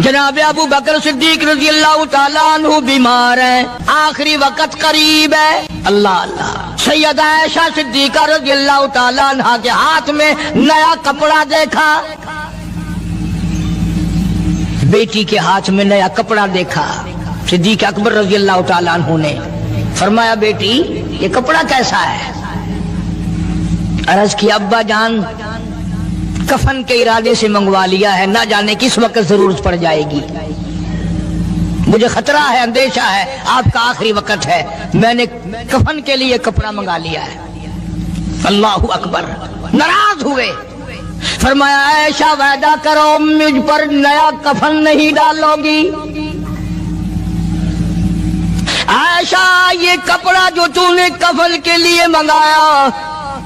جناب ابو بکر صدیق رضی اللہ تعالیٰ عنہ بیمار ہیں، آخری وقت قریب ہے۔ اللہ اللہ، سیدہ عائشہ صدیقہ رضی اللہ تعالیٰ عنہ کے ہاتھ میں نیا کپڑا دیکھا، بیٹی کے ہاتھ میں نیا کپڑا دیکھا۔ صدیق اکبر رضی اللہ تعالیٰ عنہ نے فرمایا بیٹی یہ کپڑا کیسا ہے؟ عرض کی ابا جان کفن کے ارادے سے منگوا لیا ہے، نہ جانے کس وقت ضرورت پڑ جائے گی، مجھے خطرہ ہے، اندیشہ ہے، آپ کا آخری وقت ہے، میں نے کفن کے لیے کپڑا منگا لیا ہے۔ اللہ اکبر، ناراض ہوئے، فرمایا عائشہ وعدہ کرو مجھ پر نیا کفن نہیں ڈالو گی۔ عائشہ یہ کپڑا جو تو نے کفن کے لیے منگایا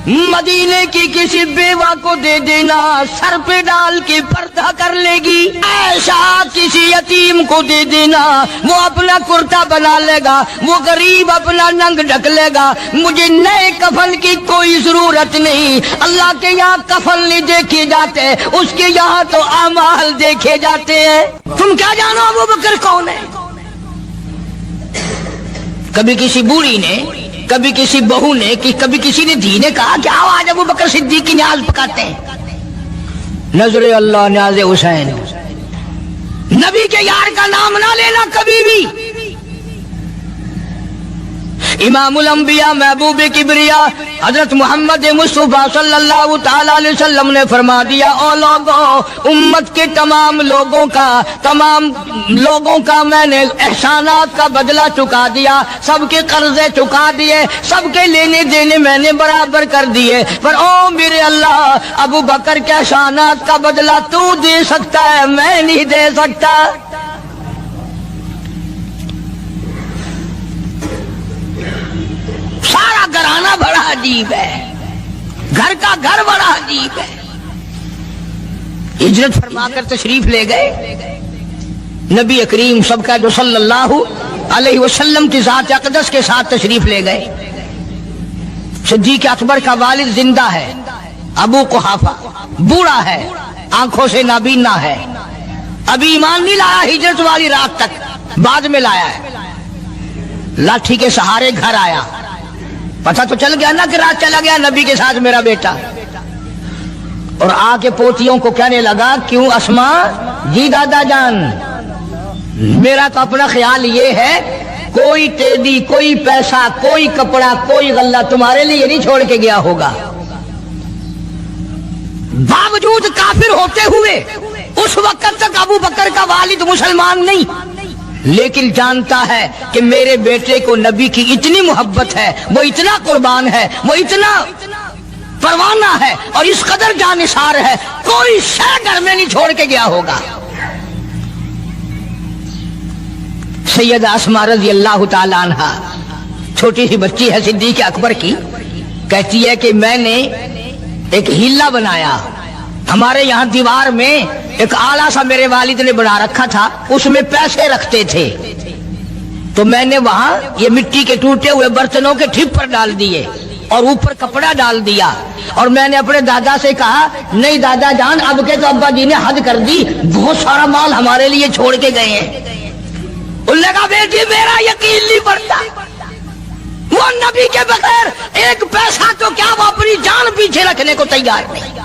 مدینے کی کسی بیوہ کو دے دینا، سر پہ ڈال کے پردہ کر لے گی۔ عائشہ کسی یتیم کو دے دینا، وہ اپنا کرتا بنا لے گا، وہ غریب اپنا ننگ ڈھک لے گا، مجھے نئے کفن کی کوئی ضرورت نہیں۔ اللہ کے یہاں کفن نہیں دیکھے جاتے، اس کے یہاں تو اعمال دیکھے جاتے ہیں۔ تم کیا جانو ابو بکر کون ہے؟ کبھی کسی بوڑھی نے، کبھی کسی بہو نے، کبھی کسی نے دھی نے کہا کہ آؤ آج ابو بکر صدیق کی نیاز پکاتے ہیں۔ نظر اللہ نیاز حسین، نبی کے یار کا نام نہ لینا کبھی بھی۔ امام الانبیاء محبوب کبریا حضرت محمد مصطفیٰ صلی اللہ تعالی علیہ وسلم نے فرما دیا، او لوگوں، امت کے تمام لوگوں کا میں نے احسانات کا بدلہ چکا دیا، سب کے قرضے چکا دیے، سب کے لینے دینے میں نے برابر کر دیے، پر او میرے اللہ ابو بکر کے احسانات کا بدلہ تو دے سکتا ہے، میں نہیں دے سکتا۔ سارا گھرانہ بڑا عجیب ہے، گھر کا گھر بڑا عجیب ہے۔ ہجرت فرما کر تشریف لے گئے نبی کریم سب کا جو صلی اللہ علیہ وسلم کی ذات اقدس کے ساتھ تشریف لے گئے۔ صدیق اکبر کا والد زندہ ہے، ابو قحافہ بوڑھا ہے، آنکھوں سے نابینا ہے، ابھی ایمان نہیں لایا ہجرت والی رات تک، بعد میں لایا ہے۔ لاٹھی کے سہارے گھر آیا، پتہ تو چل گیا نا کہ رات چلا گیا نبی کے ساتھ میرا بیٹا، اور آ کے پوتیوں کو کہنے لگا کیوں اسما جی دادا جان، میرا تو اپنا خیال یہ ہے کوئی ٹیڈی، کوئی پیسہ، کوئی کپڑا، کوئی غلہ تمہارے لیے نہیں چھوڑ کے گیا ہوگا۔ باوجود کافر ہوتے ہوئے اس وقت تک ابو بکر کا والد مسلمان نہیں، لیکن جانتا ہے کہ میرے بیٹے کو نبی کی اتنی محبت ہے، وہ اتنا قربان ہے، وہ اتنا پروانہ ہے اور اس قدر جانثار ہے، کوئی شے گھر میں نہیں چھوڑ کے گیا ہوگا۔ سیدہ اسماء رضی اللہ تعالی عنہ چھوٹی سی بچی ہے صدیق اکبر کی، کہتی ہے کہ میں نے ایک ہیلا بنایا، ہمارے یہاں دیوار میں ایک آلہ سا میرے والد نے بنا رکھا تھا، اس میں پیسے رکھتے تھے، تو میں نے وہاں یہ مٹی کے ٹوٹے ہوئے برتنوں کے ٹھپ پر ڈال دیے اور اوپر کپڑا ڈال دیا، اور میں نے اپنے دادا سے کہا نہیں دادا جان اب کے تو ابا جی نے حد کر دی، بہت سارا مال ہمارے لیے چھوڑ کے گئے ہیں۔ انہوں نے کہا بیٹی میرا یقین نہیں پڑتا، وہ نبی کے بغیر ایک پیسہ تو کیا وہ اپنی جان پیچھے رکھنے کو تیار نہیں۔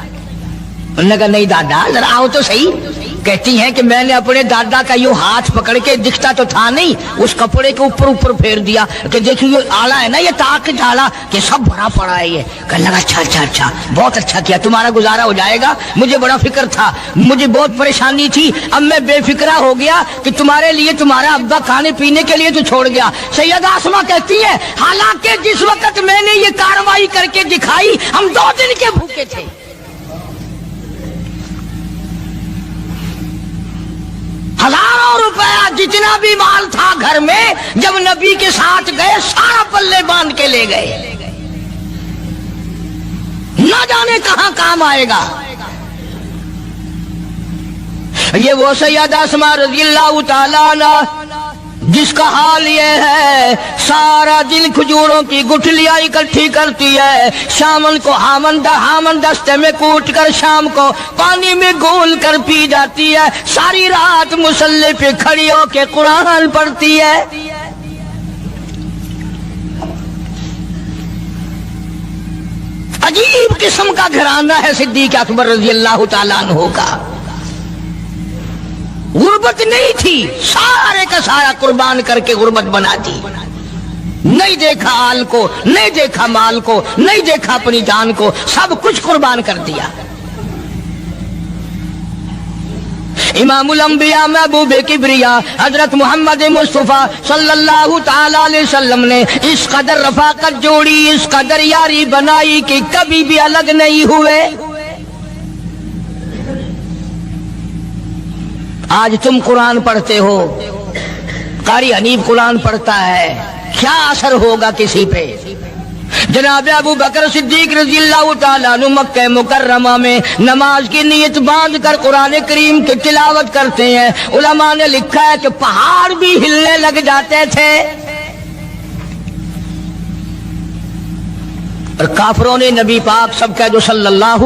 انہوں نے کہا نہیں دادا ذرا آؤ تو صحیح۔ کہتی ہیں کہ میں نے اپنے دادا کا یوں ہاتھ پکڑ کے، دکھتا تو تھا نہیں، اس کپڑے کے اوپر پھیر دیا کہ دیکھو یہ آلہ ہے نا، یہ تاک ڈالا کہ سب بھرا پڑا ہے، یہ کہنے لگا اچھا بہت اچھا کیا، تمہارا گزارا ہو جائے گا، مجھے بڑا فکر تھا، مجھے بہت پریشانی تھی، اب میں بے فکرہ ہو گیا کہ تمہارے لیے تمہارا ابا کھانے پینے کے لیے تو چھوڑ گیا۔ سیدہ اسماء کہتی ہے حالانکہ جس وقت میں نے یہ کارروائی کر کے دکھائی ہم 2 دن کے بھوکے تھے۔ ہزاروں روپیہ جتنا بھی مال تھا گھر میں، جب نبی کے ساتھ گئے سارا پلے باندھ کے لے گئے، نہ جانے کہاں کام آئے گا۔ یہ وہ سیدہ اسماء رضی اللہ تعالیٰ عنہ جس کا حال یہ ہے سارا دن کھجوروں کی گٹھلیاں اکٹھی کرتی ہے، شامن کو ہامن دستے میں کوٹ کر شام کو پانی میں گھول کر پی جاتی ہے، ساری رات مصلی پہ کھڑی ہو کے قرآن پڑھتی ہے۔ عجیب قسم کا گھرانہ ہے صدیق اکبر رضی اللہ تعالیٰ عنہ کا۔ غربت نہیں تھی، سارے کا سارا قربان کر کے غربت بنا دی۔ نہیں دیکھا آل کو، نہیں دیکھا مال کو، نہیں دیکھا اپنی جان کو، سب کچھ قربان کر دیا۔ امام الانبیاء محبوب کبریا حضرت محمد مصطفیٰ صلی اللہ تعالی علیہ وسلم نے اس قدر رفاقت جوڑی، اس قدر یاری بنائی کہ کبھی بھی الگ نہیں ہوئے۔ آج تم قرآن پڑھتے ہو، قاری حنیف قرآن پڑھتا ہے، کیا اثر ہوگا کسی پہ؟ جناب ابو بکر صدیق رضی اللہ تعالیٰ عنہ مکہ مکرمہ میں نماز کی نیت باندھ کر قرآن کریم کی تلاوت کرتے ہیں۔ علماء نے لکھا ہے کہ پہاڑ بھی ہلنے لگ جاتے تھے، اور کافروں نے نبی پاک سب کا جو صلی اللہ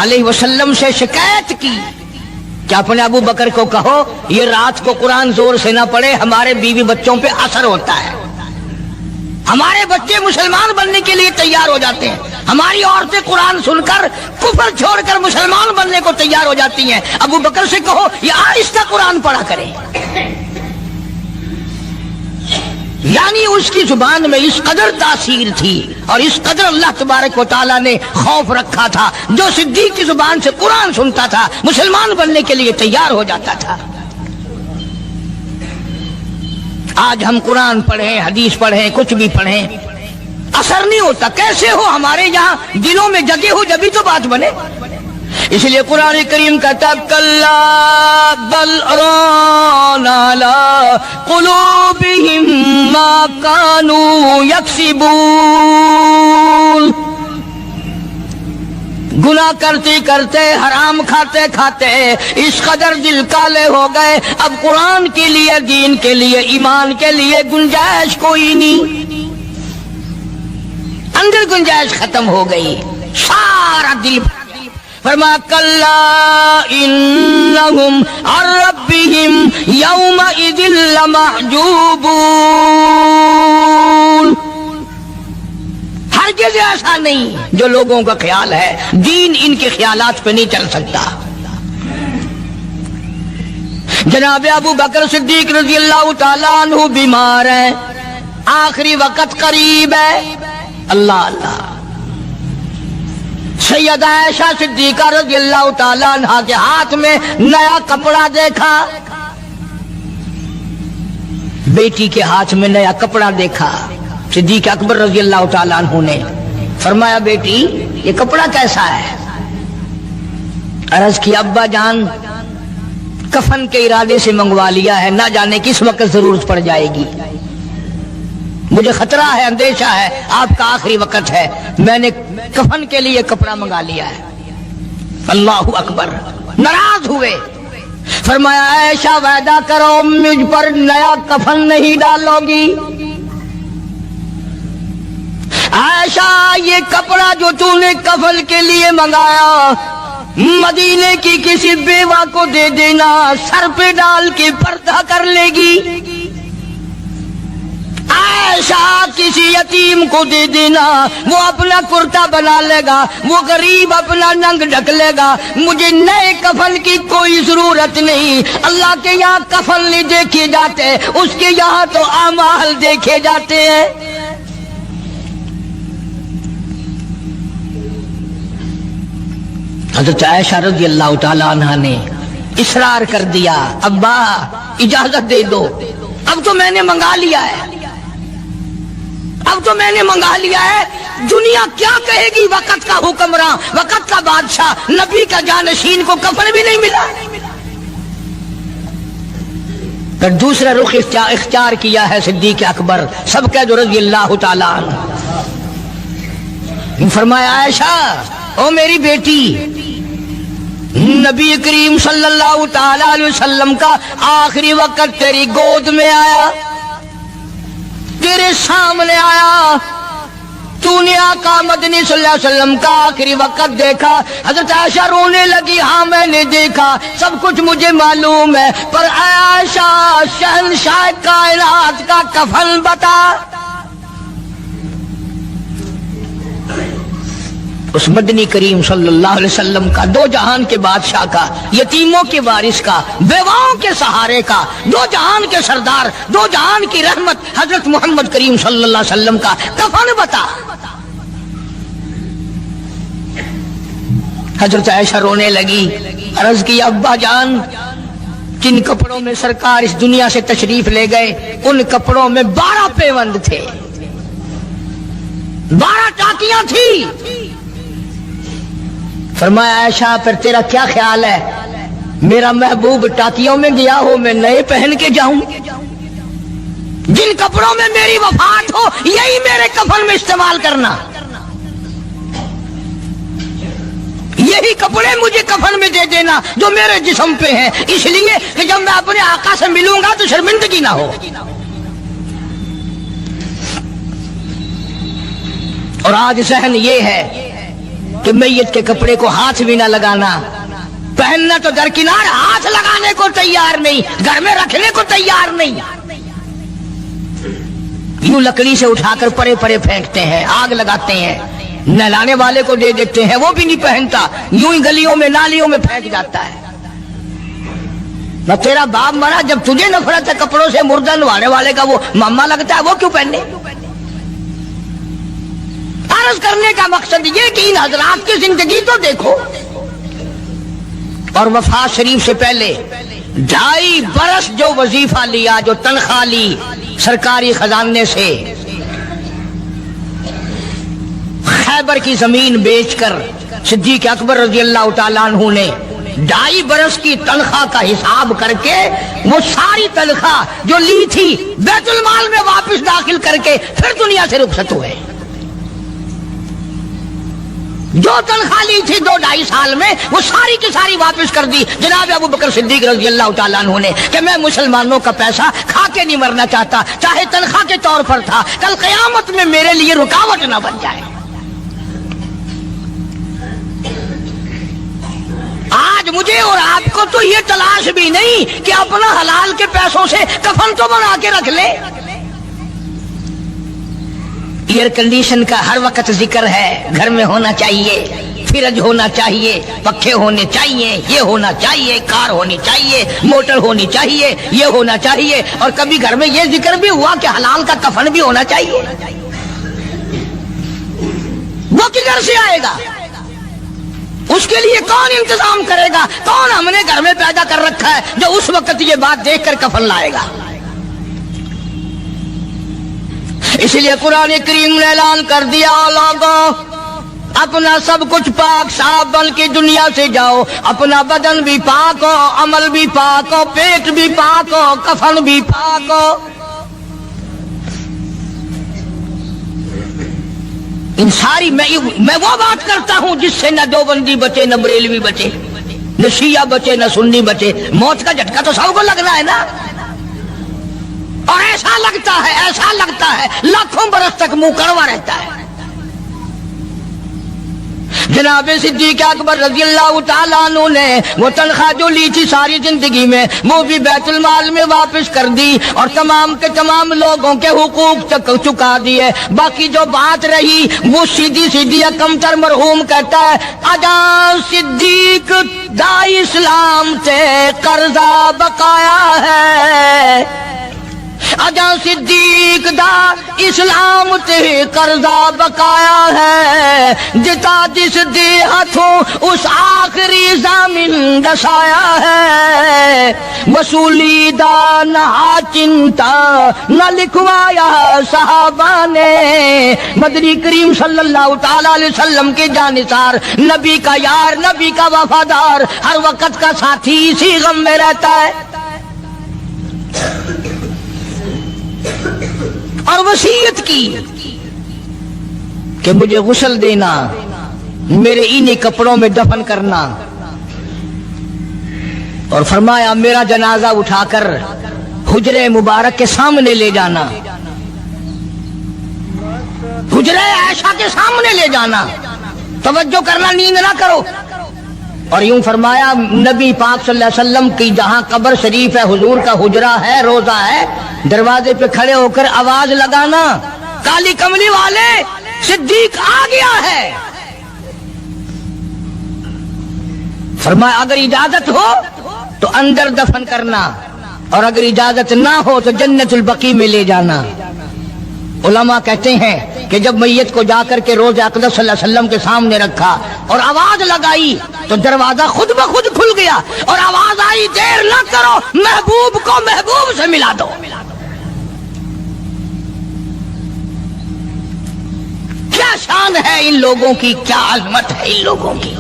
علیہ وسلم سے شکایت کی کہ اپنے ابو بکر کو کہو یہ رات کو قرآن زور سے نہ پڑھے، ہمارے بیوی بچوں پہ اثر ہوتا ہے، ہمارے بچے مسلمان بننے کے لیے تیار ہو جاتے ہیں، ہماری عورتیں قرآن سن کر کفر چھوڑ کر مسلمان بننے کو تیار ہو جاتی ہیں، ابو بکر سے کہو یہ آہستہ قرآن پڑھا کرے۔ یعنی اس کی زبان میں اس قدر تاثیر تھی اور اس قدر اللہ تبارک و تعالیٰ نے خوف رکھا تھا، جو صدیق کی زبان سے قرآن سنتا تھا مسلمان بننے کے لیے تیار ہو جاتا تھا۔ آج ہم قرآن پڑھیں، حدیث پڑھیں، کچھ بھی پڑھیں، اثر نہیں ہوتا۔ کیسے ہو؟ ہمارے یہاں دلوں میں جگہ ہو جبھی تو بات بنے۔ اس لیے قرآن کریم کہتا کلا بل ران علی قلوبہم ما کانوا یکسبون، گناہ کرتے کرتے، حرام کھاتے کھاتے اس قدر دل کالے ہو گئے، اب قرآن کے لیے، دین کے لیے، ایمان کے لیے گنجائش کوئی نہیں، اندر گنجائش ختم ہو گئی، سارا دل۔ فرمایا کلا انہم عن ربہم یومئذ لمحجوبون، ہرگز ایسا نہیں، جو لوگوں کا خیال ہے دین ان کے خیالات پہ نہیں چل سکتا۔ جناب ابو بکر صدیق رضی اللہ تعالیٰ عنہ بیمار ہیں، آخری وقت قریب ہے، اللہ اللہ۔ سیدہ عائشہ صدیقہ رضی اللہ تعالیٰ عنہ کے ہاتھ میں نیا کپڑا دیکھا، بیٹی کے ہاتھ میں نیا کپڑا دیکھا، صدیق اکبر رضی اللہ تعالیٰ عنہ نے فرمایا بیٹی یہ کپڑا کیسا ہے؟ عرض کی ابا جان کفن کے ارادے سے منگوا لیا ہے، نہ جانے کس وقت ضرورت پڑ جائے گی، مجھے خطرہ ہے، اندیشہ ہے، آپ کا آخری وقت ہے، میں نے کفن کے لیے کپڑا منگا لیا ہے۔ اللہ اکبر۔ ناراض ہوئے، فرمایا عائشہ وعدہ کرو مجھ پر نیا کفن نہیں ڈالو گی۔ عائشہ یہ کپڑا جو تو نے کفن کے لیے منگایا مدینے کی کسی بیوہ کو دے دینا، سر پہ ڈال کے پردہ کر لے گی۔ عائشہ کسی یتیم کو دے دینا، وہ اپنا کرتا بنا لے گا، وہ غریب اپنا ننگ ڈھک لے گا، مجھے نئے کفن کی کوئی ضرورت نہیں۔ اللہ کے یہاں کفن نہیں دیکھے جاتے، اس کے یہاں تو اعمال دیکھے جاتے ہیں۔ حضرت عائشہ رضی اللہ تعالیٰ عنہ نے اصرار کر دیا، ابا اجازت دے دو، اب تو میں نے منگا لیا ہے، اب تو میں نے منگا لیا ہے، دنیا کیا کہے گی؟ وقت کا حکمراں، وقت کا بادشاہ، نبی کا جانشین کو کفن بھی نہیں ملا۔ پھر دوسرا رخ اختیار کیا ہے صدیق اکبر سب کا جو رضی اللہ تعالیٰ عنہ، فرمایا عائشہ او میری بیٹی، نبی کریم صلی اللہ تعالی علیہ وسلم کا آخری وقت تیری گود میں آیا، تیرے سامنے آیا، تو نے آقا مدنی صلی اللہ علیہ وسلم کا آخری وقت دیکھا۔ حضرت عائشہ رونے لگی، ہاں میں نے دیکھا، سب کچھ مجھے معلوم ہے، پر عائشہ شہنشاہ کائنات کا کفن بتا۔ اس مدنی کریم صلی اللہ علیہ وسلم کا، دو جہان کے بادشاہ کا، یتیموں کے وارث کا، بیواؤں کے سہارے کا، دو جہان کے سردار، دو جہان کی رحمت حضرت محمد کریم صلی اللہ علیہ وسلم کا کفن بتا۔ حضرت عائشہ رونے لگی، عرض کی ابا جان، جن کپڑوں میں سرکار اس دنیا سے تشریف لے گئے ان کپڑوں میں 12 پیوند تھے، 12 ٹاکیاں تھی۔ فرمایا عائشہ پھر تیرا کیا خیال ہے، میرا محبوب ٹاکیوں میں گیا ہو، میں نئے پہن کے جاؤں؟ جن کپڑوں میں میری وفات ہو یہی میرے کفن میں استعمال کرنا، یہی کپڑے مجھے کفن میں دے دینا جو میرے جسم پہ ہیں، اس لیے کہ جب میں اپنے آقا سے ملوں گا تو شرمندگی نہ ہو۔ اور آج ذہن یہ ہے کہ میت کے کپڑے کو ہاتھ بھی نہ لگانا، پہننا تو درکنار، ہاتھ لگانے کو تیار نہیں، گھر میں رکھنے کو تیار نہیں، یوں لکڑی سے اٹھا کر پرے پرے پھینکتے ہیں، آگ لگاتے ہیں، نہلانے والے کو دے دیتے ہیں، وہ بھی نہیں پہنتا، یوں ہی گلیوں میں نالیوں میں پھینک جاتا ہے۔ نہ تیرا باپ مرا، جب تجھے نفرت ہے کپڑوں سے، مردہ نوانے والے کا وہ ماما لگتا ہے، وہ کیوں پہنے؟ عرض کرنے کا مقصد یہ کہ ان حضرات کی زندگی تو دیکھو، اور وفات شریف سے پہلے 2.5 برس جو وظیفہ لیا، جو تنخواہ لی سرکاری خزانے سے، خیبر کی زمین بیچ کر صدیق اکبر رضی اللہ تعالیٰ عنہ نے 2.5 برس کی تنخواہ کا حساب کر کے وہ ساری تنخواہ جو لی تھی بیت المال میں واپس داخل کر کے پھر دنیا سے رخصت ہوئے۔ جو تنخواہ لی تھی 2-2.5 سال میں وہ ساری کی ساری واپس کر دی جناب ابو بکر صدیق رضی اللہ تعالیٰ عنہ نے، کہ میں مسلمانوں کا پیسہ کھا کے نہیں مرنا چاہتا، چاہے تنخواہ کے طور پر تھا، کل قیامت میں میرے لیے رکاوٹ نہ بن جائے۔ آج مجھے اور آپ کو تو یہ تلاش بھی نہیں کہ اپنا حلال کے پیسوں سے کفن تو بنا کے رکھ لے۔ ایئر کنڈیشن کا ہر وقت ذکر ہے، گھر میں ہونا چاہیے، فریج ہونا چاہیے، پکھے ہونے چاہیے، یہ ہونا چاہیے، کار ہونی چاہیے، موٹر ہونی چاہیے، یہ ہونا چاہیے، اور کبھی گھر میں یہ ذکر بھی ہوا کہ حلال کا کفن بھی ہونا چاہیے۔ وہ کدھر سے آئے گا؟ اس کے لیے کون انتظام کرے گا؟ کون ہم نے گھر میں پیدا کر رکھا ہے جو اس وقت یہ بات دیکھ کر کفن لائے گا؟ اس لیے قرآن کریم نے اعلان کر دیا، لوگوں اپنا سب کچھ پاک صاف بن کے دنیا سے جاؤ، اپنا بدن بھی پاک ہو، عمل بھی پاک ہو، پیٹ بھی پاک ہو، کفن بھی پاک ہو۔ ان ساری میں وہ بات کرتا ہوں جس سے نہ دیوبندی بچے، نہ بریلوی بچے، نہ شیعہ بچے، نہ سنی بچے۔ موت کا جھٹکا تو سب کو لگنا ہے نا، اور ایسا لگتا ہے لاکھوں برس تک منہ کڑوا رہتا ہے۔ جناب صدیق اکبر رضی اللہ تعالیٰ عنہ نے وہ تنخواہ جو لی تھی ساری زندگی میں وہ بھی بیت المال میں واپس کر دی، اور تمام کے تمام لوگوں کے حقوق تک چکا دیے۔ باقی جو بات رہی وہ سیدھی کمتر مرحوم کہتا ہے، ادا صدیق دا اسلام تے قرضہ بقایا ہے، اجا صدیق دا اسلام تے قرضہ بقایا ہے، جتا جس دے ہاتھوں اس آخری زمین دسایا ہے، وصولی دا نہ چنتا نہ لکھوایا صحابہ نے۔ مدنی کریم صلی اللہ تعالی علیہ وسلم کے جانثار، نبی کا یار، نبی کا وفادار، ہر وقت کا ساتھی اسی غم میں رہتا ہے، اور وصیت کی کہ مجھے غسل دینا، میرے انہی کپڑوں میں دفن کرنا، اور فرمایا میرا جنازہ اٹھا کر حجرے مبارک کے سامنے لے جانا، حجرہ عائشہ کے سامنے لے جانا، توجہ کرنا، نیند نہ کرو۔ اور یوں فرمایا نبی پاک صلی اللہ علیہ وسلم کی جہاں قبر شریف ہے، حضور کا حجرہ ہے، روضہ ہے، دروازے پہ کھڑے ہو کر آواز لگانا، کالی کملی والے صدیق آ گیا ہے۔ فرمایا اگر اجازت ہو تو اندر دفن کرنا، اور اگر اجازت نہ ہو تو جنت البقیع میں لے جانا۔ علماء کہتے ہیں کہ جب میت کو جا کر کے روضہ اقدس صلی اللہ علیہ وسلم کے سامنے رکھا اور آواز لگائی تو دروازہ خود بخود کھل گیا، اور آواز آئی دیر نہ کرو، محبوب کو محبوب سے ملا دو۔ کیا شان ہے ان لوگوں کی، کیا عظمت ہے ان لوگوں کی،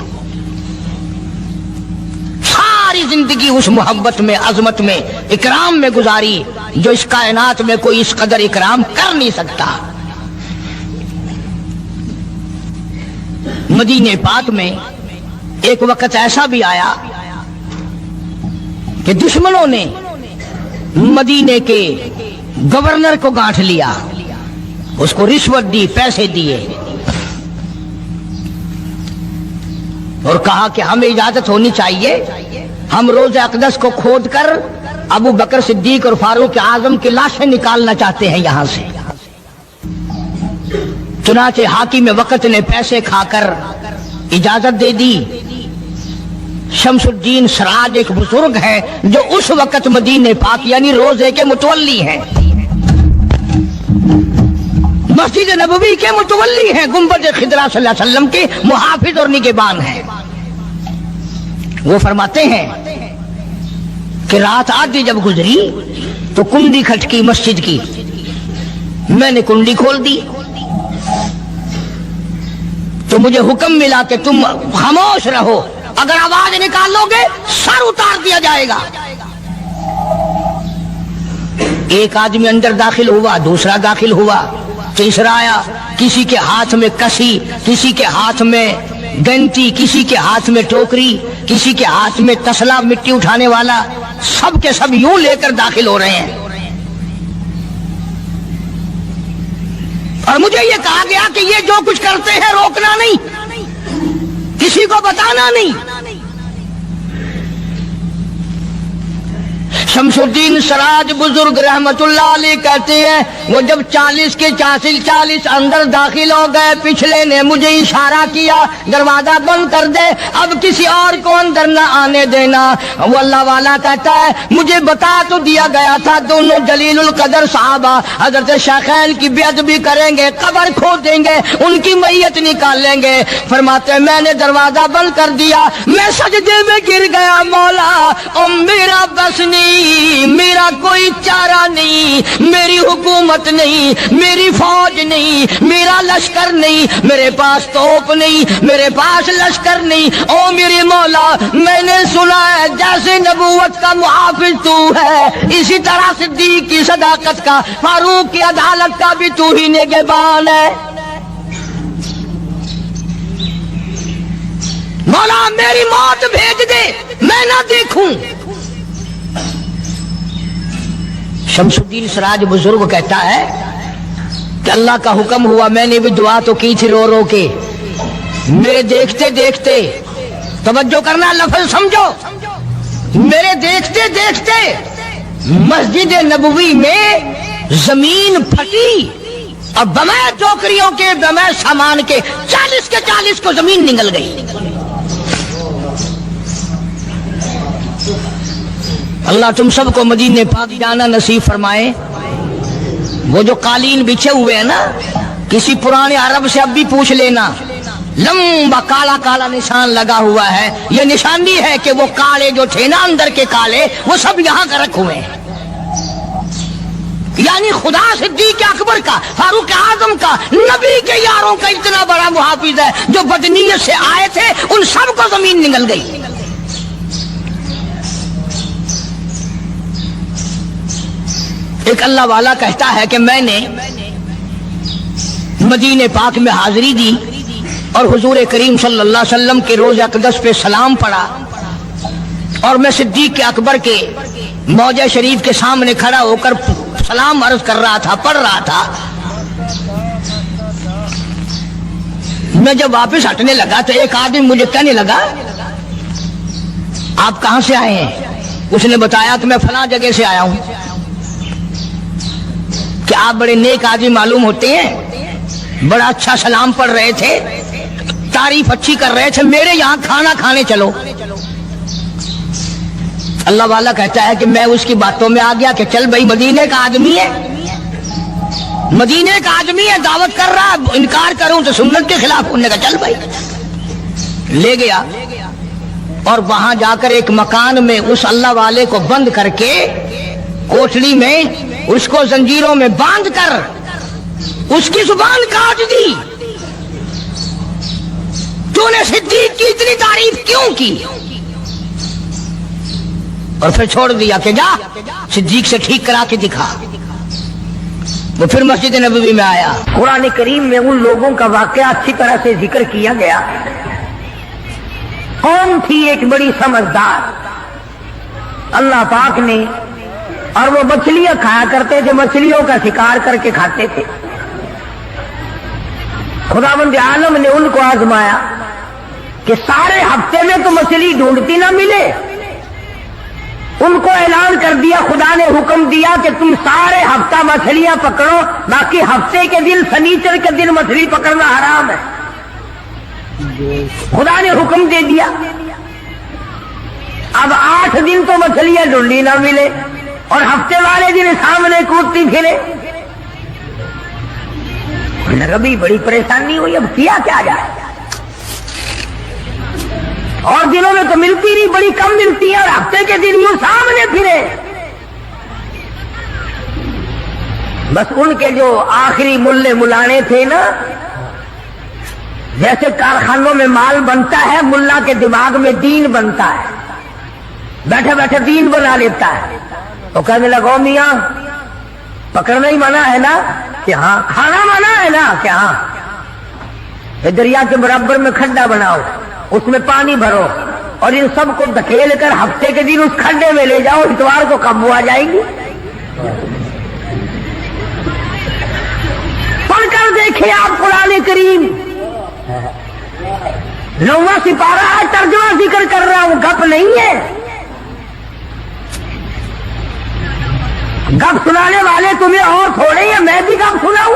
ساری زندگی اس محبت میں، عظمت میں، اکرام میں گزاری جو اس کائنات میں کوئی اس قدر اکرام کر نہیں سکتا۔ مدینہ پاک میں ایک وقت ایسا بھی آیا کہ دشمنوں نے مدینے کے گورنر کو گانٹھ لیا، اس کو رشوت دی، پیسے دیے، اور کہا کہ ہمیں اجازت ہونی چاہیے، ہم روضہ اقدس کو کھود کر ابو بکر صدیق اور فاروق اعظم کی لاشیں نکالنا چاہتے ہیں یہاں سے۔ چنانچہ حاکم وقت نے پیسے کھا کر اجازت دے دی۔ شمس الدین سراج ایک بزرگ ہیں جو اس وقت مدینہ پاک یعنی روضے کے متولی ہیں، مسجد نبوی کے متولی ہیں، گنبد خضرا صلی اللہ علیہ وسلم کے محافظ اور نگہبان ہیں۔ وہ فرماتے ہیں کہ رات آدھی جب گزری تو کنڈی کھٹکی مسجد کی، میں نے کنڈی کھول دی تو مجھے حکم ملا کہ تم خاموش رہو، اگر آواز نکالو گے سر اتار دیا جائے گا۔ ایک آدمی اندر داخل ہوا، دوسرا داخل ہوا، تیسرا آیا، کسی کے ہاتھ میں کسی، کسی کے ہاتھ میں گنتی، کسی کے ہاتھ میں ٹوکری، کسی کے ہاتھ میں تسلا مٹی اٹھانے والا، سب کے سب یوں لے کر داخل ہو رہے ہیں۔ اور مجھے یہ کہا گیا کہ یہ جو کچھ کرتے ہیں روکنا نہیں، کسی کو بتانا نہیں۔ شمس الدین سراج بزرگ رحمت اللہ علیہ کہتے ہیں وہ جب 40 کے 40 اندر داخل ہو گئے، پچھلے نے مجھے اشارہ کیا دروازہ بند کر دے، اب کسی اور کو اندر نہ آنے دینا۔ وہ اللہ والا کہتا ہے مجھے بتا تو دیا گیا تھا دونوں جلیل القدر صحابہ حضرت شیخین کی بے ادبی کریں گے، قبر کھود دیں گے، ان کی میت نکال لیں گے۔ فرماتے ہیں میں نے دروازہ بند کر دیا، میں سجدے میں گر گیا، مولا او میرا بس نہیں، میرا کوئی چارہ نہیں، میری حکومت نہیں، میری فوج نہیں، میرا لشکر نہیں، میرے پاس توپ نہیں، میرے پاس لشکر نہیں، او میرے مولا میں نے سنا ہے جیسے نبوت کا محافظ تو ہے، اسی طرح صدیق کی صداقت کا، فاروق کی عدالت کا بھی تو ہی نگہبان ہے۔ مولا میری موت بھیج دے، میں نہ دیکھوں۔ شمس الدین سراج بزرگ کہتا ہے کہ اللہ کا حکم ہوا، میں نے بھی دعا تو کی تھی رو رو کے، میرے دیکھتے دیکھتے، توجہ کرنا لفظ سمجھو، میرے دیکھتے دیکھتے مسجد نبوی میں زمین پھٹی اور بمائے ٹوکریوں کے، بمائے سامان کے 40 کے 40 کو زمین نگل گئی۔ اللہ تم سب کو مدینہ پاک جانا نصیب فرمائے۔ وہ جو قالین بچھے ہوئے ہیں نا، کسی پرانے عرب سے اب بھی پوچھ لینا، لمبا کالا کالا نشان لگا ہوا ہے، یہ نشانی ہے کہ وہ کالے جو تھے نا اندر کے کالے، وہ سب یہاں کا رکھ ہوئے ہیں۔ یعنی خدا صدیق اکبر کا، فاروق اعظم کا، نبی کے یاروں کا اتنا بڑا محافظ ہے، جو بدنیت سے آئے تھے ان سب کو زمین نگل گئی۔ ایک اللہ والا کہتا ہے کہ میں نے مدینہ پاک میں حاضری دی اور حضور کریم صلی اللہ علیہ وسلم کے روضہ اقدس پہ سلام پڑھا، اور میں صدیق اکبر کے موضع شریف کے سامنے کھڑا ہو کر سلام عرض کر رہا تھا، پڑھ رہا تھا، میں جب واپس ہٹنے لگا تو ایک آدمی مجھے کہنے لگا آپ کہاں سے آئے ہیں؟ اس نے بتایا کہ میں فلاں جگہ سے آیا ہوں۔ کہ آپ بڑے نیک آدمی معلوم ہوتے ہیں، بڑا اچھا سلام پڑھ رہے تھے، تعریف اچھی کر رہے تھے، میرے یہاں کھانا کھانے چلو۔ اللہ والا کہتا ہے کہ میں اس کی باتوں میں آ گیا کہ چل بھائی، مدینے کا آدمی ہے، مدینے کا آدمی ہے، دعوت کر رہا، انکار کروں تو سنت کے خلاف ہونے کا، چل بھائی۔ لے گیا اور وہاں جا کر ایک مکان میں اس اللہ والے کو بند کر کے، کوٹڑی میں اس کو زنجیروں میں باندھ کر اس کی زبان کاٹ دی۔ تو نے صدیق کی اتنی تعریف کیوں کی؟ اور پھر چھوڑ دیا کہ جا صدیق سے ٹھیک کرا کے دکھا۔ وہ پھر مسجد نبوی میں آیا۔ قرآن کریم میں ان لوگوں کا واقعہ اچھی طرح سے ذکر کیا گیا۔ قوم تھی ایک بڑی سمجھدار، اللہ پاک نے، اور وہ مچھلیاں کھایا کرتے تھے، مچھلیوں کا شکار کر کے کھاتے تھے۔ خداوند عالم نے ان کو آزمایا کہ سارے ہفتے میں تو مچھلی ڈھونڈتی نہ ملے۔ ان کو اعلان کر دیا، خدا نے حکم دیا کہ تم سارے ہفتہ مچھلیاں پکڑو، باقی ہفتے کے دن سنیچر کے دن مچھلی پکڑنا حرام ہے۔ خدا نے حکم دے دیا۔ اب 8 دن تو مچھلیاں ڈھونڈی نہ ملے اور ہفتے والے دن سامنے کودتی پھرے۔ نبی بڑی پریشانی ہوئی، اب کیا کیا جائے؟ اور دنوں میں تو ملتی نہیں، بڑی کم ملتی ہے، اور ہفتے کے دن یوں سامنے پھرے۔ بس ان کے جو آخری ملے ملانے تھے نا، جیسے کارخانوں میں مال بنتا ہے، ملا کے دماغ میں دین بنتا ہے، بیٹھے بیٹھے دین بنا لیتا ہے۔ تو کہنے لگو میاں پکڑنا ہی منع ہے نا؟ کہ ہاں۔ کھانا منع ہے نا؟ کہ ہاں۔ دریا کے برابر میں کھڈا بناؤ، اس میں پانی بھرو اور ان سب کو دھکیل کر ہفتے کے دن اس کھڈے میں لے جاؤ، اتوار کو قابو آ جائے گی۔ پڑھ کر دیکھیں آپ قرآن کریم، 9واں سپارہ ہے، ترجمہ ذکر کر رہا ہوں، گپ نہیں ہے۔ گپ سنانے والے تمہیں اور تھوڑے ہیں، میں بھی گپ سناؤں؟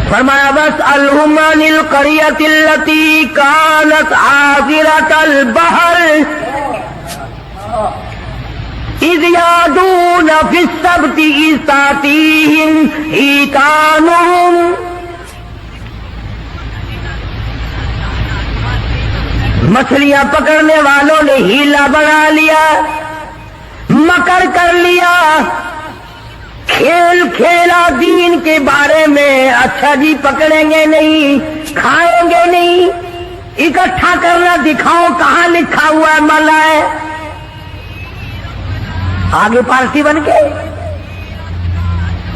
فرمایا وَاسْأَلْهُمْ عَنِ الْقَرْيَةِ الَّتِي كَانَتْ حَاضِرَةَ الْبَحْرِ إِذْ يَعْدُونَ فِي السَّبْتِ إِذْ تَأْتِيهِمْ حِيتَانُهُمْ۔ مچھلیاں پکڑنے والوں نے ہیلا بنا لیا، مکر کر لیا، کھیل کھیلا دین کے بارے میں۔ اچھا جی پکڑیں گے نہیں، کھائیں گے نہیں، اکٹھا کرنا دکھاؤ کہاں لکھا ہوا ہے منع ہے۔ آگے پارٹی بن کے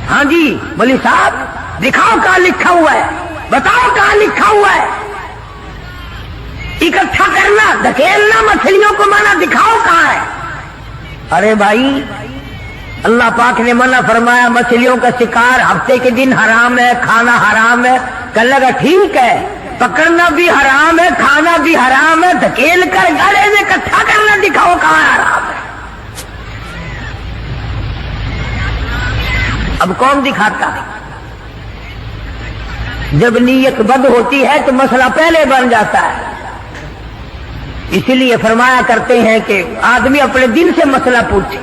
ہاں جی بولی صاحب دکھاؤ کہاں لکھا ہوا ہے، بتاؤ کہاں لکھا ہوا ہے۔ اکٹھا کرنا، دھکیلنا مچھلیوں کو منع، دکھاؤ کہاں ہے۔ ارے بھائی اللہ پاک نے منع فرمایا، مچھلیوں کا شکار ہفتے کے دن حرام ہے، کھانا حرام ہے۔ کہنے لگا ٹھیک ہے، پکڑنا بھی حرام ہے، کھانا بھی حرام ہے، دھکیل کر گلے میں اکٹھا کرنا دکھاؤ کہاں حرام ہے۔ اب کون دکھاتا؟ جب نیت بد ہوتی ہے تو مسئلہ پہلے بن جاتا ہے۔ اسی لیے فرمایا کرتے ہیں کہ آدمی اپنے دل سے مسئلہ پوچھے۔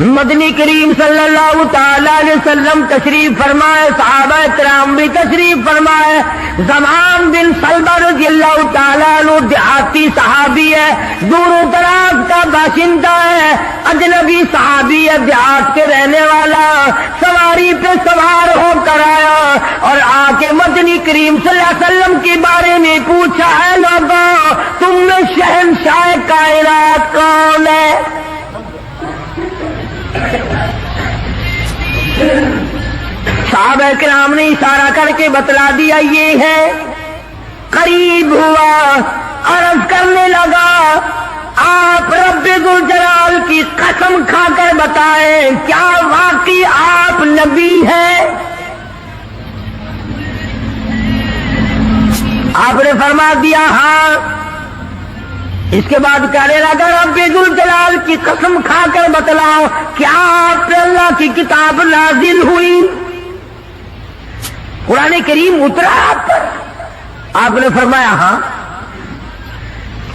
مدنی کریم صلی اللہ تعالی علیہ وسلم تشریف فرمائے، صحابہ کرام بھی تشریف فرمائے۔ زمان بن سلمہ رضی اللہ تعالی عنہ دیہاتی صحابی ہے، دور و دراز کا باشندہ ہے، اجنبی صحابی ہے، دیہات کے رہنے والا، سواری پہ سوار ہو کر آیا اور آ کے مدنی کریم صلی اللہ علیہ وسلم کے بارے میں پوچھا، ہے لوگوں تم میں شہنشاہ کائنات کون ہے؟ صحابہ کرام نے اشارہ کر کے بتلا دیا یہ ہے۔ قریب ہوا، عرض کرنے لگا آپ رب ذوالجلال کی قسم کھا کر بتائیں کیا واقعی آپ نبی ہیں؟ آپ نے فرما دیا ہاں۔ اس کے بعد کہنے لگا رب ذوالجلال کی قسم کھا کر بتلاؤ کیا آپ پہ اللہ کی کتاب نازل ہوئی؟ قرآن کریم اترا آپ پر؟ آپ نے فرمایا ہاں۔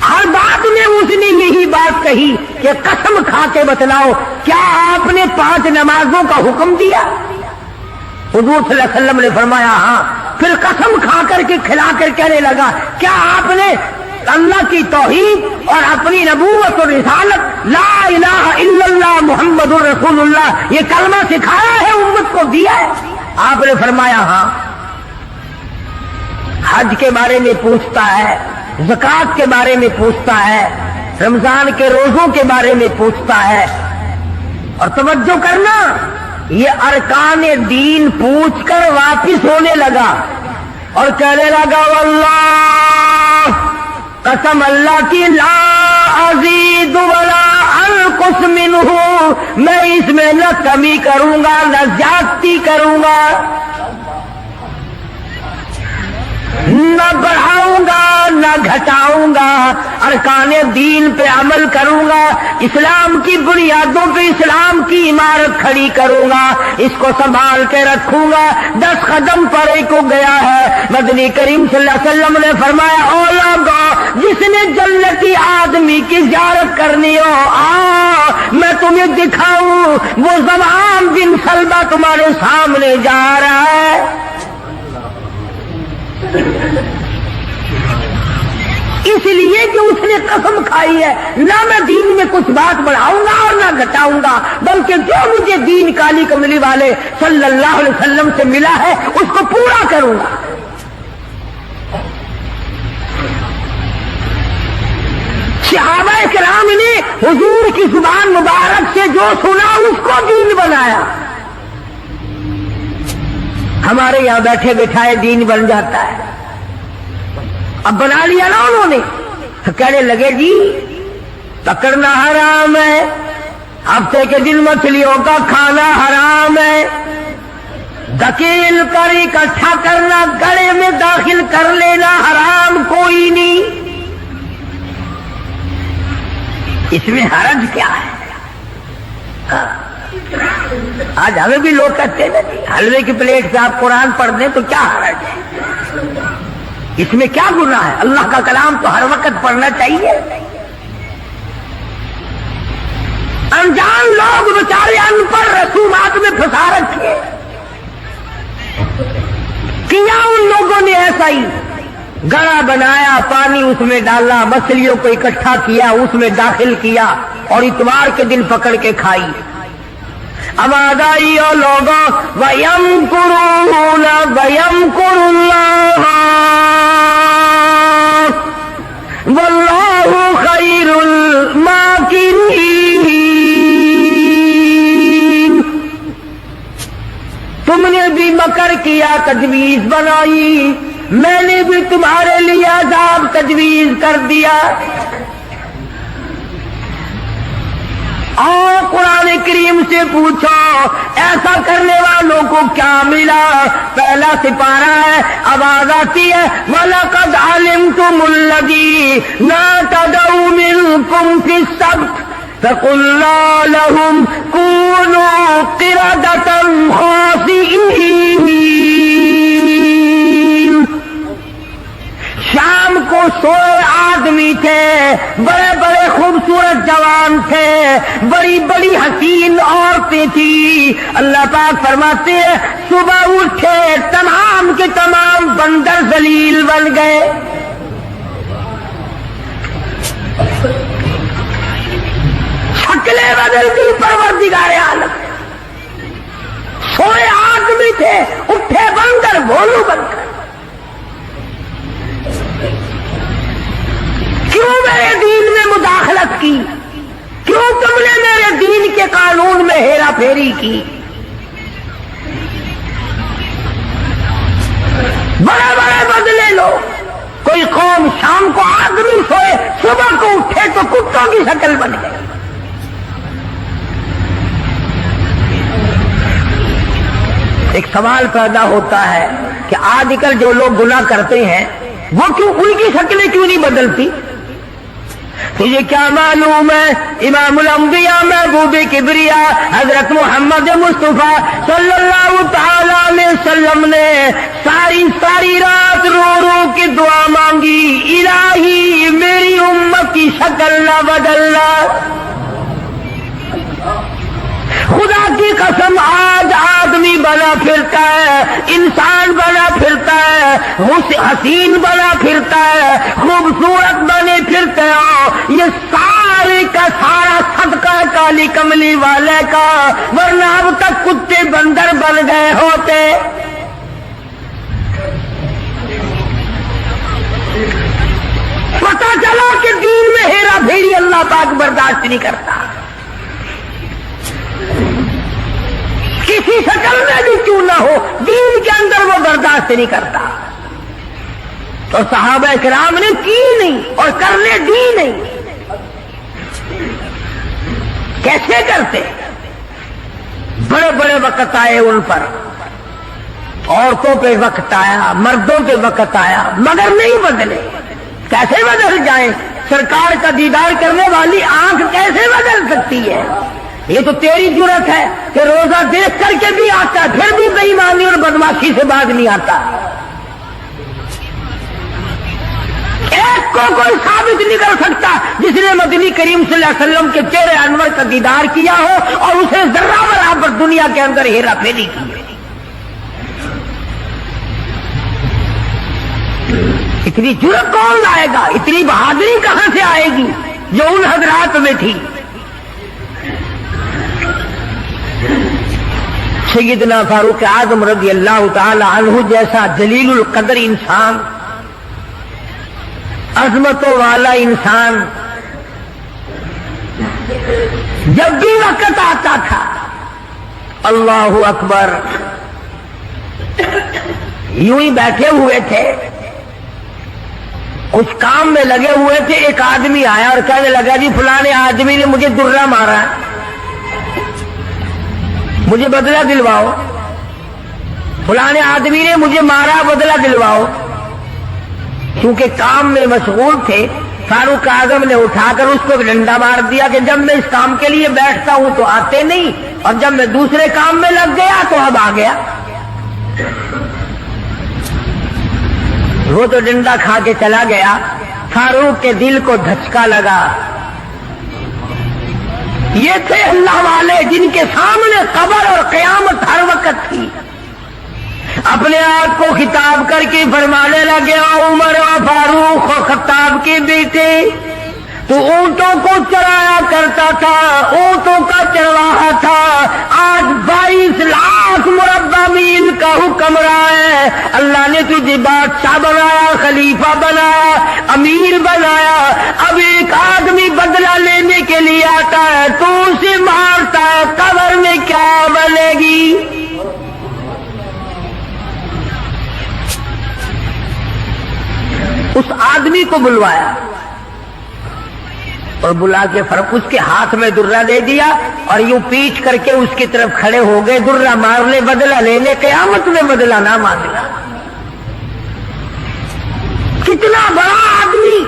ہر بات میں اس نے یہی بات کہی کہ قسم کھا کے بتلاؤ کیا آپ نے 5 نمازوں کا حکم دیا؟ حضور صلی اللہ علیہ وسلم نے فرمایا ہاں۔ پھر قسم کھا کر کے کھلا کر کہنے لگا کیا آپ نے اللہ کی توحید اور اپنی نبوت اور رسالت لا الہ الا اللہ محمد رسول اللہ یہ کلمہ سکھایا ہے، امت کو دیا ہے؟ آپ نے فرمایا ہاں۔ حج کے بارے میں پوچھتا ہے، زکوٰۃ کے بارے میں پوچھتا ہے، رمضان کے روزوں کے بارے میں پوچھتا ہے۔ اور توجہ کرنا، یہ ارکان دین پوچھ کر واپس ہونے لگا اور کہنے لگا واللہ، قسم اللہ کی، لا ازید ولا انقص منہ، میں اس میں نہ کمی کروں گا نہ زیادتی کروں گا، نہ بڑھاؤں گا نہ گھٹاؤں گا، ارکان دین پہ عمل کروں گا، اسلام کی بنیادوں پہ اسلام کی عمارت کھڑی کروں گا، اس کو سنبھال کے رکھوں گا۔ 10 قدم پڑے کو گیا ہے، مدنی کریم صلی اللہ علیہ وسلم نے فرمایا او لوگو، جس نے جنتی آدمی کی زیارت کرنی ہو میں تمہیں دکھاؤں، وہ زمان بن سلبہ تمہارے سامنے جا رہا ہے۔ اس لیے کہ اس نے قسم کھائی ہے نہ میں دین میں کچھ بات بڑھاؤں گا اور نہ گھٹاؤں گا، بلکہ جو مجھے دین کالی کملی والے صلی اللہ علیہ وسلم سے ملا ہے اس کو پورا کروں گا۔ صحابہ کرام نے حضور کی زبان مبارک سے جو سنا اس کو دین بنایا۔ ہمارے یہاں بیٹھے بٹھائے دین بن جاتا ہے، اب بنا لیا نا انہوں نے، تو کہنے لگے جی پکڑنا حرام ہے، ہفتے کے دن مچھلیوں کا کھانا حرام ہے، دکیل کر اکٹھا کرنا گلے میں داخل کر لینا حرام کوئی نہیں، اس میں حرج کیا ہے؟ آج ہمیں بھی لوگ کہتے ہیں حلوے کی پلیٹ سے آپ قرآن پڑھ دیں تو کیا حرج ہے؟ اس میں کیا گناہ ہے؟ اللہ کا کلام تو ہر وقت پڑھنا چاہیے۔ انجان لوگ بیچارے ان پڑھ رسومات میں پھنسا رکھے، کیا ان لوگوں نے ایسا ہی گڑا بنایا، پانی اس میں ڈالا، مچھلیوں کو اکٹھا کیا، اس میں داخل کیا اور اتوار کے دن پکڑ کے کھائی۔ آواز آئی او لوگوں وَيَمْكُرُونَ وَيَمْكُرُ اللَّهُ وَاللَّهُ خَيْرُ الْمَاكِرِينَ، تم نے بھی مکر کیا، تجویز بنائی، میں نے بھی تمہارے لیے عذاب تجویز کر دیا۔ اور قرآن کریم سے پوچھو ایسا کرنے والوں کو کیا ملا؟ پہلا سپارہ ہے، آواز آتی ہے وَلَقَدْ عَلِمْتُمُ الَّذِينَ اعْتَدَوْا مِنْكُمْ فِي السَّبْتِ فَقُلْنَا لَهُمْ كُونُوا قِرَدَةً خَاسِئِينَ۔ شام کو سوئے آدمی تھے، بڑے بڑے خوبصورت جوان تھے، بڑی بڑی حسین عورتیں تھیں، اللہ پاک فرماتے ہیں صبح اٹھے تمام کے تمام بندر ذلیل بن گئے۔ شکلیں بدل گئی پروردگار عالم، سوئے آدمی تھے اٹھے بندر بھولو بن گئے۔ کیوں میرے دین میں مداخلت کی؟ کیوں تم نے میرے دین کے قانون میں ہیرا پھیری کی؟ بڑے بڑے بدلے لو، کوئی قوم شام کو آدمی سوئے، صبح کو اٹھے تو کتوں کی شکل بن گئی۔ ایک سوال پیدا ہوتا ہے کہ آج کل جو لوگ گناہ کرتے ہیں وہ کیوں ان کی شکلیں کیوں نہیں بدلتی؟ تجھے کیا معلوم ہے امام الانبیاء محبوب کبریا حضرت محمد مصطفیٰ صلی اللہ تعالی علیہ وسلم نے ساری رات رو رو کے دعا مانگی، الہی میری امت کی شکل نہ بدلنا۔ خدا کی قسم آج آدمی بنا پھرتا ہے، انسان بنا پھرتا ہے، حسین بنا پھرتا ہے، خوبصورت بنے پھرتے ہو، یہ سارے کا سارا صدقہ کالی کملی والے کا، ورنہ اب تک کتے بندر بن گئے ہوتے۔ پتہ چلا کہ دین میں ہیرا پھیری اللہ پاک برداشت نہیں کرتا، کسی شکل میں بھی کیوں نہ ہو، دین کے اندر وہ برداشت نہیں کرتا۔ تو صحابہ کرام نے کی نہیں اور کرنے دی نہیں۔ کیسے کرتے؟ بڑے بڑے وقت آئے ان پر، عورتوں پہ وقت آیا، مردوں پہ وقت آیا، مگر نہیں بدلے۔ کیسے بدل جائیں؟ سرکار کا دیدار کرنے والی آنکھ کیسے بدل سکتی ہے؟ یہ تو تیری جرت ہے کہ روزہ دیکھ کر کے بھی آتا ہے، پھر بھی بے ایمانی اور بدماشی سے باز نہیں آتا۔ ایک کو کوئی ثابت نہیں کر سکتا جس نے مدنی کریم صلی اللہ علیہ وسلم کے چہرے انور کا دیدار کیا ہو اور اسے ذرہ برابر دنیا کے اندر ہیرا پھیری کی۔ اتنی جرت کون لائے گا؟ اتنی بہادری کہاں سے آئے گی جو ان حضرات میں تھی؟ سیدنا فاروق اعظم رضی اللہ تعالی عنہ جیسا جلیل القدر انسان، عظمتوں والا انسان، جب بھی وقت آتا تھا اللہ اکبر، یوں ہی بیٹھے ہوئے تھے، کچھ کام میں لگے ہوئے تھے، ایک آدمی آیا اور کہنے لگا جی فلانے آدمی نے مجھے درہ مارا، مجھے بدلہ دلواؤ، فلانے آدمی نے مجھے مارا، بدلہ دلواؤ۔ کیونکہ کام میں مشغول تھے، فاروق اعظم نے اٹھا کر اس کو ڈنڈا مار دیا کہ جب میں اس کام کے لیے بیٹھتا ہوں تو آتے نہیں، اور جب میں دوسرے کام میں لگ گیا تو اب آ گیا۔ وہ تو ڈنڈا کھا کے چلا گیا، فاروق کے دل کو دھچکا لگا۔ یہ تھے اللہ والے جن کے سامنے قبر اور قیامت ہر وقت تھی۔ اپنے آپ کو خطاب کر کے فرمانے لگے، عمر و فاروق و خطاب کے بیٹے، تو اونٹوں کو چرایا کرتا تھا، اونٹوں کا چرواہا تھا، آج 22 لاکھ مربع میل کا حکمراں ہے۔ اللہ نے تجھے بادشاہ بنایا، خلیفہ بنایا، امیر بنایا، اب ایک آدمی بدلہ لینے کے لیے آتا ہے تو اسے مارتا ہے، قبر میں کیا بنے گی؟ اس آدمی کو بلوایا اور بلا کے فرق اس کے ہاتھ میں درہ دے دیا اور یوں پیٹ کر کے اس کی طرف کھڑے ہو گئے، درہ مارنے بدلہ لینے، قیامت میں بدلہ نہ مانگنا۔ کتنا بڑا آدمی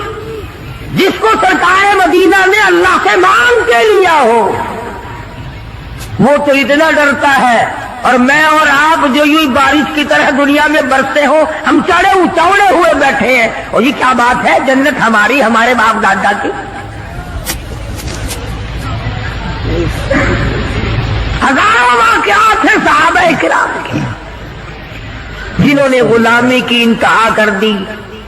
جس کو سرکار مدینہ نے اللہ سے مانگ کے لیا ہو، وہ تو اتنا ڈرتا ہے، اور میں اور آپ جو یوں بارش کی طرح دنیا میں برستے ہو، ہم چوڑے ہوئے بیٹھے ہیں، اور یہ کیا بات ہے؟ جنت ہماری، ہمارے باپ دادا کی۔ ہزاروں واقعات ہیں صحابہ کرام کے جنہوں نے غلامی کی انتہا کر دی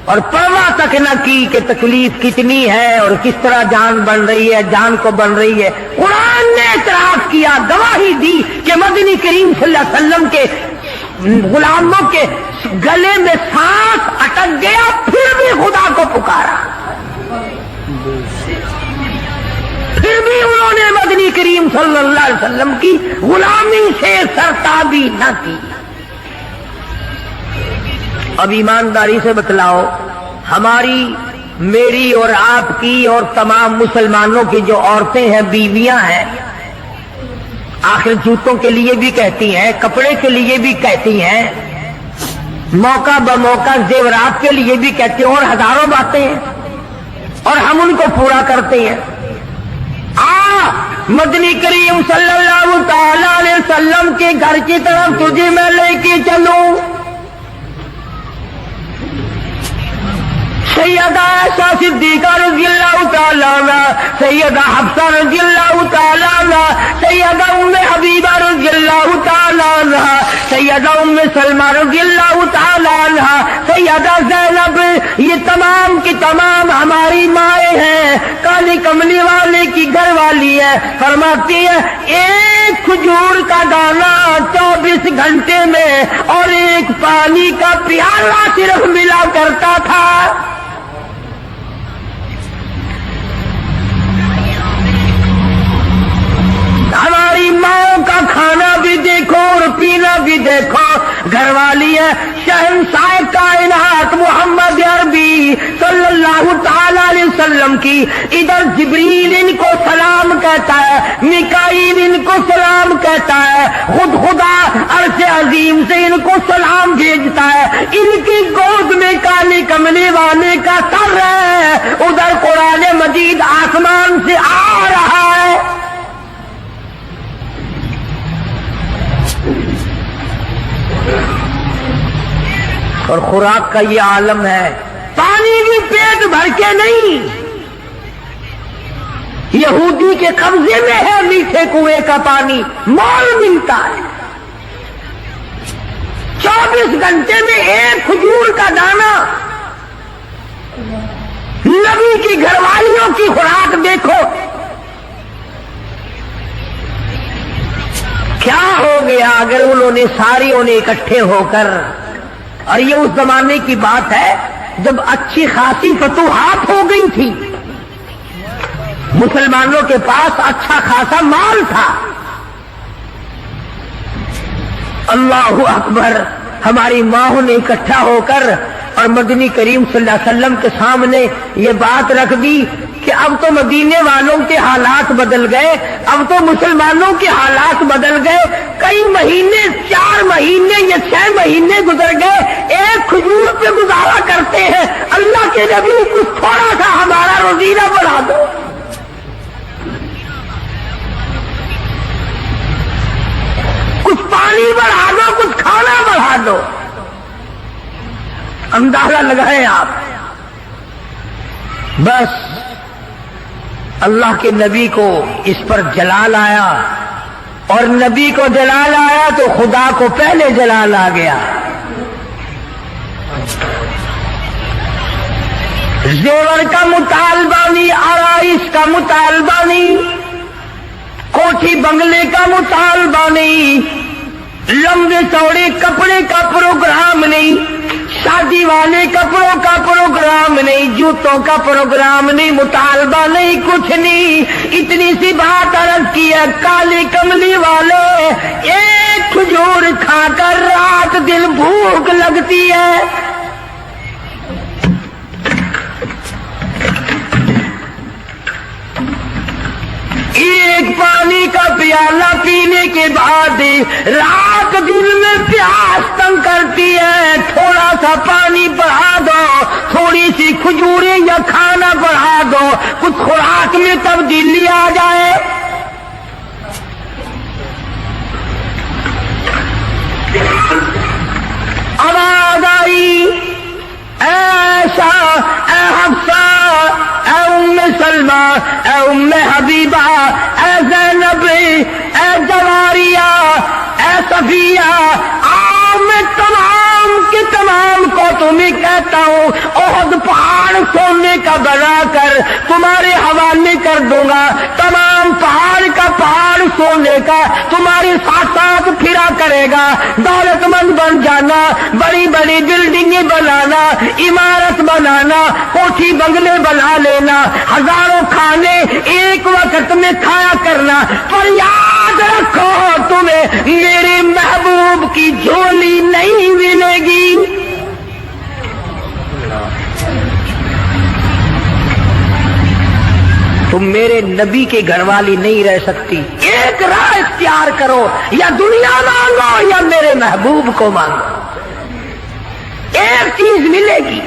اور پرواہ تک نہ کی کہ تکلیف کتنی ہے اور کس طرح جان بن رہی ہے، جان کو بن رہی ہے۔ قرآن نے اعتراف کیا، گواہی دی کہ مدنی کریم صلی اللہ علیہ وسلم کے غلاموں کے گلے میں سانس اٹک گیا، پھر بھی خدا کو پکارا، پھر بھی انہوں نے مدنی کریم صلی اللہ علیہ وسلم کی غلامی سے سرتابی نہ کی۔ اب ایمانداری سے بتلاؤ، ہماری، میری اور آپ کی اور تمام مسلمانوں کی جو عورتیں ہیں، بیویاں ہیں، آخر جوتوں کے لیے بھی کہتی ہیں، کپڑے کے لیے بھی کہتی ہیں، موقع بموقع زیورات کے لیے بھی کہتے ہیں، اور ہزاروں باتیں ہیں اور ہم ان کو پورا کرتے ہیں۔ مدنی کریم صلی اللہ تعالی علیہ وسلم کے گھر کی طرف تجھے میں لے کے چلوں۔ سیدہ عائشہ صدیقہ رضی اللہ تعالیٰ عنہ، سیدہ حفصہ رضی اللہ تعالیٰ عنہ، سیدہ ام حبیبہ رضی اللہ تعالیٰ عنہ، سیدہ ام سلمہ رضی اللہ تعالیٰ عنہ، سیدہ زینب، یہ تمام کی تمام ہماری مائیں ہیں۔ کالی کملی والے کی گھر والی ہے، فرماتی ہے ایک کھجور کا دانہ 24 گھنٹے میں اور ایک پانی کا پیالہ صرف ملا کرتا تھا۔ ہماری ماں کا کھانا بھی دیکھو اور پینا بھی دیکھو، گھر والی ہے شہنشاہ کائنات محمد عربی صلی اللہ تعالی علیہ وسلم کی۔ ادھر جبریل ان کو سلام کہتا ہے، میکائیل ان کو سلام کہتا ہے، خود خدا عرش عظیم سے ان کو سلام بھیجتا ہے۔ ان کی گود میں کالی کملی والے کا سر ہے، ادھر قرآن مجید آسمان سے آ رہا ہے۔ اور خوراک کا یہ عالم ہے، پانی بھی پیٹ بھر کے نہیں، یہودی کے قبضے میں ہے میٹھے کنویں کا پانی، مول ملتا ہے۔ 24 گھنٹے میں ایک کھجور کا دانہ۔ نبی کی گھر والیوں کی خوراک دیکھو، کیا ہو گیا اگر انہوں نے ساریوں نے اکٹھے ہو کر، اور یہ اس زمانے کی بات ہے جب اچھی خاصی فتوحات ہو گئی تھی، مسلمانوں کے پاس اچھا خاصا مال تھا۔ اللہ اکبر، ہماری ماں نے اکٹھا ہو کر اور مدنی کریم صلی اللہ علیہ وسلم کے سامنے یہ بات رکھ دی کہ اب تو مدینے والوں کے حالات بدل گئے، اب تو مسلمانوں کے حالات بدل گئے۔ کئی مہینے، 4 مہینے یا 6 مہینے گزر گئے، ایک کھجور پہ گزارا کرتے ہیں۔ اللہ کے نبی کچھ تھوڑا سا ہمارا روزینہ بڑھا دو، کچھ پانی بڑھا دو، کچھ کھانا بڑھا دو۔ اندازہ لگائیں آپ، بس اللہ کے نبی کو اس پر جلال آیا، اور نبی کو جلال آیا تو خدا کو پہلے جلال آ گیا۔ زیور کا مطالبہ نہیں، آرائش کا مطالبہ نہیں، کوٹھی بنگلے کا مطالبہ نہیں، لمبے چوڑے کپڑے کا پروگرام نہیں، شادی والے کپڑوں کا پروگرام نہیں، جوتوں کا پروگرام نہیں، مطالبہ نہیں، کچھ نہیں۔ اتنی سی بات عرض کی ہے، کالے کملی والے ایک کھجور کھا کر رات دن بھوک لگتی ہے۔ ایک پانی کا پیالہ پینے کے بعد رات دن میں پیاس تنگ کرتی ہے، تھوڑا سا پانی بڑھا دو، تھوڑی سی کھجوریں یا کھانا بڑھا دو، کچھ خوراک میں تبدیلی آ جائے۔ آواز آئی، اے عائشہ، اے حفصہ، اے ام سلمہ، اے ام حبیبہ، اے زینب، اے جواریہ، اے صفیہ، میں تمام کے تمام کو تمہیں کہتا ہوں، احد پہاڑ سونے کا بنا کر تمہارے حوالے کر دوں گا، تمام پہاڑ کا پہاڑ سونے کا تمہارے ساتھ ساتھ پھرا کرے گا۔ دولت مند بن جانا، بڑی بڑی بلڈنگیں بنانا، عمارت بنانا، کوٹھی بنگلے بنا لینا، ہزاروں کھانے ایک وقت میں کھایا کرنا، پر یاد رکھو تمہیں میرے محبوب کی جھولی نہیں ملے گی۔ تم میرے نبی کے گھر والی نہیں رہ سکتی، ایک راہ اختیار کرو، یا دنیا مانگو یا میرے محبوب کو مانگو، ایک چیز ملے گی،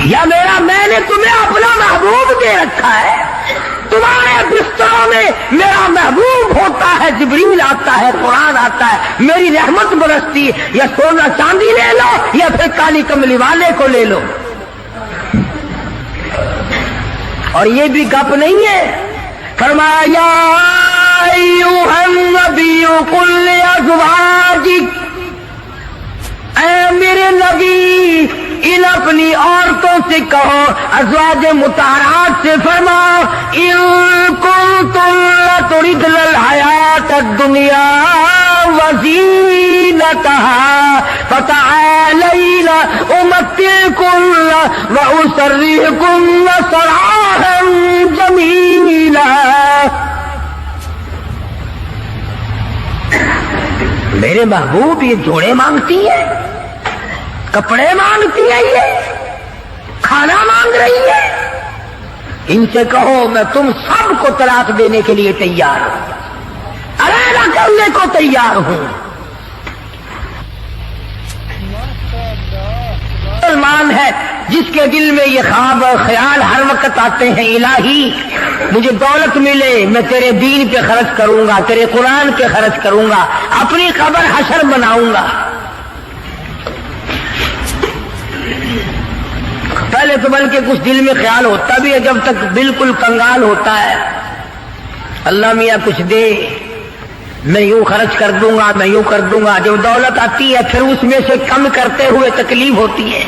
یا میں نے تمہیں اپنا محبوب دے رکھا ہے، تمہارے بستروں میں میرا محبوب ہوتا ہے، جبریل آتا ہے، قرآن آتا ہے، میری رحمت برستی ہے، یا سونا چاندی لے لو یا پھر کالی کملی والے کو لے لو۔ اور یہ بھی گپ نہیں ہے، فرمایا یا ایھا النبی قل لازواجک، اے میرے نبی ان اپنی عورتوں سے کہو، ازواج مطہرات سے فرماؤ، ان کنتم لتردن الحیات الدنیا وزینتہا فتعالین امتعکن واسرحکن سراحا جمیلا۔ میرے محبوب یہ جوڑے مانگتی ہے، کپڑے مانگتی ہے، یہ کھانا مانگ رہی ہے، ان سے کہو میں تم سب کو طلاق دینے کے لیے تیار ہوں، علیحدہ کرنے کو تیار ہوں۔ مسلمان ہے جس کے دل میں یہ خواب اور خیال ہر وقت آتے ہیں، الہی مجھے دولت ملے، میں تیرے دین پہ خرچ کروں گا، تیرے قرآن پہ خرچ کروں گا، اپنی قبر حشر بناؤں گا۔ پہلے تو بلکہ کچھ دل میں خیال ہوتا بھی ہے، جب تک بالکل کنگال ہوتا ہے، اللہ میاں کچھ دے، میں یوں خرچ کر دوں گا، میں یوں کر دوں گا۔ جب دولت آتی ہے پھر اس میں سے کم کرتے ہوئے تکلیف ہوتی ہے،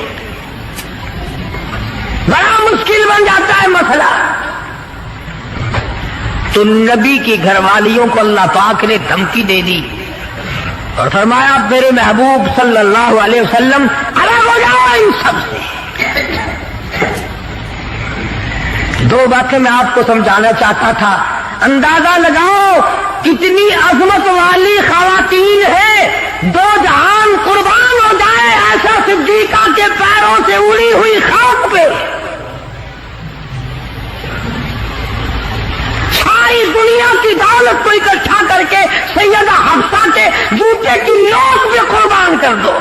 بڑا مشکل بن جاتا ہے مسئلہ۔ تو نبی کی گھر والیوں کو اللہ پاک نے دھمکی دے دی اور فرمایا میرے محبوب صلی اللہ علیہ وسلم الگ ہو جاؤ ان سب سے۔ دو باتیں میں آپ کو سمجھانا چاہتا تھا، اندازہ لگاؤ کتنی عظمت والی خواتین ہیں، دو جہان قربان ہو جائے ایسا صدیقہ کے پیروں سے اڑی ہوئی خاک پہ، ساری دنیا کی دولت کو اکٹھا کر کے سیدہ حفصہ کے جوتے کی نوک پہ قربان کر دو۔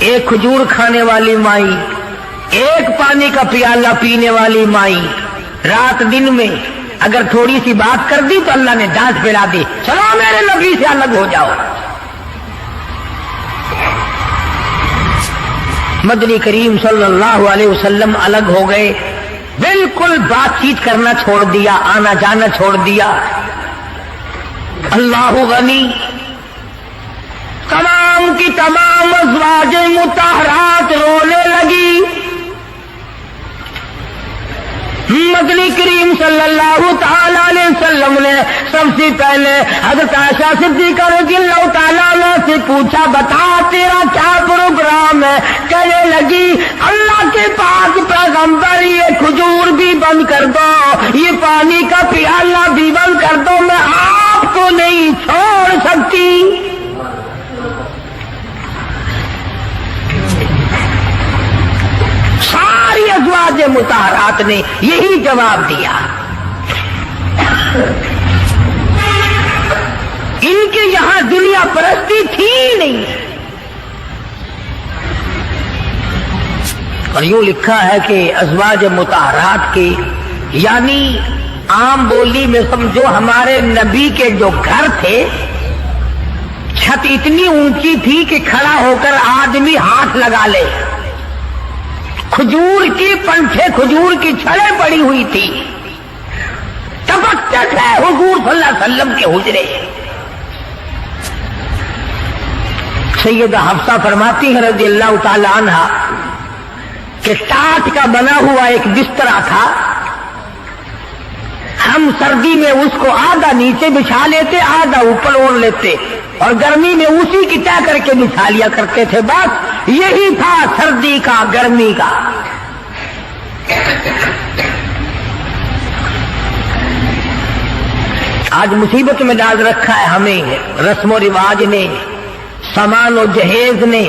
ایک کھجور کھانے والی مائی، ایک پانی کا پیالہ پینے والی مائی، رات دن میں اگر تھوڑی سی بات کر دی تو اللہ نے ڈانٹ پھیلا دی، چلو میرے نبی سے الگ ہو جاؤ۔ مدنی کریم صلی اللہ علیہ وسلم الگ ہو گئے، بالکل بات چیت کرنا چھوڑ دیا، آنا جانا چھوڑ دیا۔ اللہ غنی، تمام کی تمام ازواج مطہرات رونے لگی۔ مدنی کریم صلی اللہ تعالی علیہ وسلم نے سب سے پہلے حضرت عائشہ صدیقہ رضی اللہ تعالیٰ عنہ سے پوچھا، بتا تیرا کیا پروگرام ہے؟ کہنے لگی اللہ کے پاک پیغمبر یہ کھجور بھی بند کر دو، یہ پانی کا پیالہ بھی بند کر دو، میں آپ کو نہیں چھوڑ سکتی۔ ساری ازواج مطہرات نے یہی جواب دیا۔ ان کے یہاں دنیا پرستی تھی نہیں، اور یوں لکھا ہے کہ ازواج مطہرات کے یعنی عام بولی میں سمجھو ہمارے نبی کے جو گھر تھے، چھت اتنی اونچی تھی کہ کھڑا ہو کر آدمی ہاتھ لگا لے، کھجور کی پنچھے کھجور کی چھڑیں پڑی ہوئی تھی، ٹپکتے تھے حضور صلی اللہ علیہ وسلم کے حجرے۔ سیدہ حفصہ فرماتی ہے رضی اللہ تعالی عنہ کہ ٹاٹ کا بنا ہوا ایک بسترا تھا، ہم سردی میں اس کو آدھا نیچے بچھا لیتے، آدھا اوپر اوڑھ لیتے، اور گرمی میں اسی کی طے کر کے بچھا لیا کرتے تھے۔ بس یہی تھا سردی کا، گرمی کا۔ آج مصیبت میں ڈال رکھا ہے ہمیں رسم و رواج نے، سامان و جہیز نے،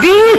20